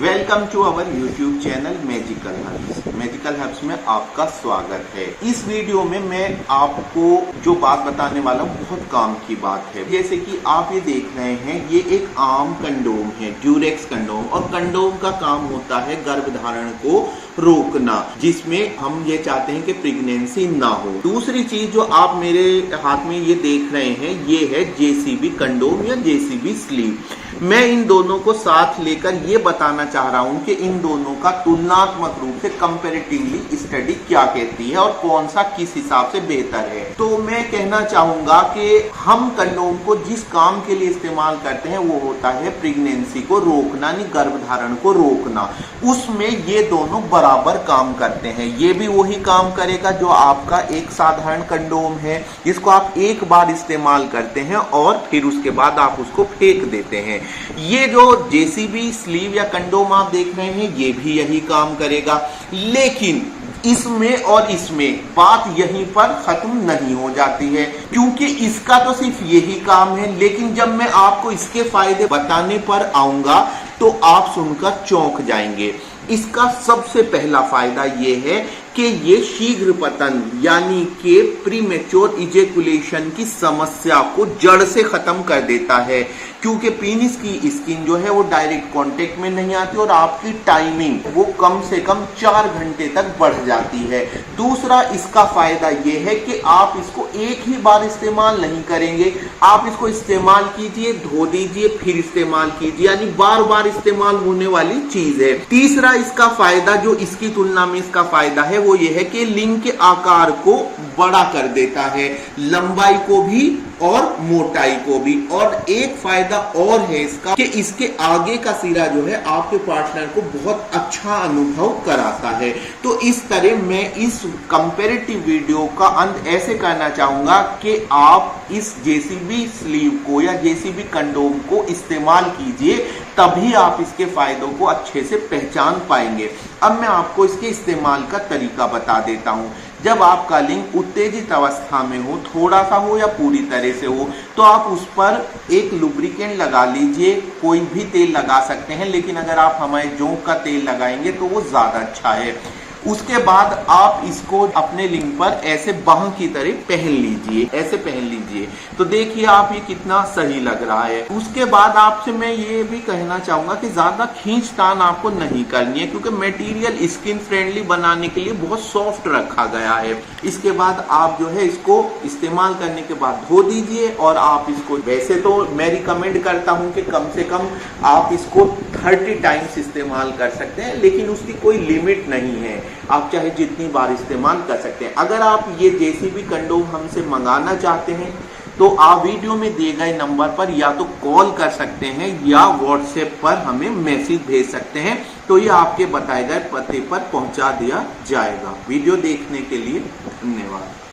Welcome to our YouTube channel magical herbs. Magical herbs में आपका स्वागत है। इस वीडियो में मैं आपको जो बात बताने वाला हूँ बहुत काम की बात है। जैसे कि आप ये देख रहे हैं, ये एक आम कंडोम है, ड्यूरेक्स कंडोम। और कंडोम का काम होता है गर्भधारण को रोकना, जिसमें हम ये चाहते हैं कि प्रेगनेंसी ना हो। दूसरी चीज जो आप मेरे हाथ में ये देख रहे हैं, ये है जेसीबी कंडोम या जेसीबी स्लीव। मैं इन दोनों को साथ लेकर ये बताना चाह रहा हूं कि इन दोनों का तुलनात्मक रूप से कंपैरेटिवली स्टडी क्या कहती है और कौन सा किस हिसाब से बेहतर है। तो मैं कहना चाहूंगा कि हम कंडोम को जिस काम के लिए इस्तेमाल करते हैं वो होता है प्रेगनेंसी को रोकना, यानी गर्भधारण को रोकना। उसमें ये दोनों बराबर काम करते हैं। ये भी वही काम करेगा जो आपका एक साधारण कंडोम है, जिसको आप एक बार इस्तेमाल करते हैं और फिर उसके बाद आप उसको फेंक देते हैं। ये जो जेसीबी स्लीव या कंडोम आप देख रहे हैं, ये भी यही काम करेगा। लेकिन इसमें और इसमें बात यहीं पर खत्म नहीं हो जाती है, क्योंकि इसका तो सिर्फ यही काम है। लेकिन जब मैं आपको इसके फायदे बताने पर आऊंगा तो आप सुनकर चौंक जाएंगे। इसका सबसे पहला फायदा यह है कि ये शीघ्र पतन यानी कि प्रीमेच्योर इजेकुलेशन की समस्या को जड़ से खत्म कर देता है, क्योंकि पीनिस की स्किन जो है वो डायरेक्ट कांटेक्ट में नहीं आती और आपकी टाइमिंग वो कम से कम 4 घंटे तक बढ़ जाती है। दूसरा इसका फायदा ये है कि आप इसको एक ही बार इस्तेमाल नहीं करेंगे, आप इसको इस्तेमाल कीजिए, धो दीजिए, फिर इस्तेमाल कीजिए, यानी बार बार इस्तेमाल होने वाली चीज है। तीसरा इसका फायदा जो इसकी तुलना में इसका फायदा है वो ये है कि लिंग के आकार को बड़ा कर देता है, लंबाई को भी और मोटाई को भी। और एक फायदा और है इसका कि इसके आगे का सिरा जो है आपके पार्टनर को बहुत अच्छा अनुभव कराता है। तो इस तरह मैं इस कंपैरेटिव वीडियो का अंत ऐसे करना चाहूंगा कि आप इस जेसीबी स्लीव को या जेसीबी कंडोम को इस्तेमाल कीजिए, तभी आप इसके फायदों को अच्छे से पहचान पाएंगे। अब मैं आपको इसके इस्तेमाल का तरीका बता देता हूं। जब आपका लिंग उत्तेजित अवस्था में हो, थोड़ा सा हो या पूरी तरह से हो, तो आप उस पर एक लुब्रिकेंट लगा लीजिए। कोई भी तेल लगा सकते हैं, लेकिन अगर आप हमारे जोंक का तेल लगाएंगे तो वो ज्यादा अच्छा है। उसके बाद आप इसको अपने लिंग पर ऐसे बाह की तरह पहन लीजिए, ऐसे पहन लीजिए। तो देखिए आप ये कितना सही लग रहा है। उसके बाद आपसे मैं ये भी कहना चाहूंगा कि ज्यादा खींचतान आपको नहीं करनी है, क्योंकि मटेरियल स्किन फ्रेंडली बनाने के लिए बहुत सॉफ्ट रखा गया है। इसके बाद आप जो है इसको इस्तेमाल करने के बाद धो दीजिए और आप इसको, वैसे तो मैं रिकमेंड करता हूं कि कम से कम आप इसको 30 टाइम्स इस्तेमाल कर सकते हैं, लेकिन उसकी कोई लिमिट नहीं है, आप चाहे जितनी बार इस्तेमाल कर सकते हैं। अगर आप ये जेसीबी कंडोम हमसे मंगाना चाहते हैं तो आप वीडियो में दिए गए नंबर पर या तो कॉल कर सकते हैं या व्हाट्सएप पर हमें मैसेज भेज सकते हैं, तो ये आपके बताए गए पते पर पहुंचा दिया जाएगा। वीडियो देखने के लिए धन्यवाद।